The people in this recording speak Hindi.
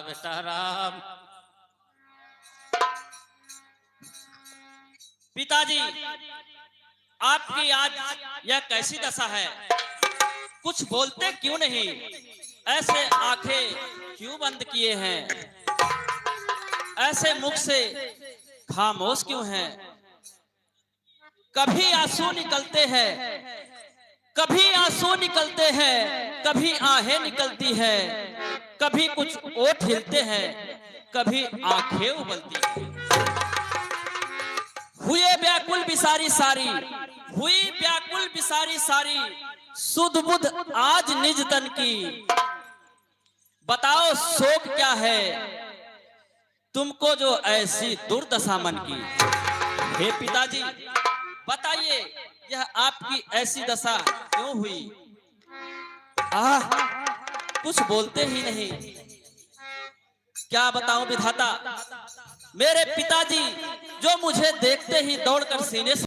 बेटा राम। पिताजी, आपकी आज यह कैसी दशा है? कुछ बोलते क्यों नहीं? ऐसे आंखें क्यों बंद किए हैं? ऐसे मुख से खामोश क्यों हैं? कभी आंसू निकलते हैं, कभी आंसू निकलते हैं, कभी आहें निकलती है, कभी कुछ ओठ हिलते हैं, कभी आंखें उबलती हैं। हुए व्याकुल बिसारी सारी, हुई व्याकुल बिसारी सारी, सुध बुध आज निज तन की। बताओ शोक क्या है तुमको जो ऐसी दुर्दशा मन की? हे पिताजी, बताइए यह आपकी ऐसी दशा क्यों हुई? आह, कुछ बोलते ही नहीं। क्या बताऊं विधाता, मेरे पिताजी जो मुझे देखते ही दौड़कर सीने से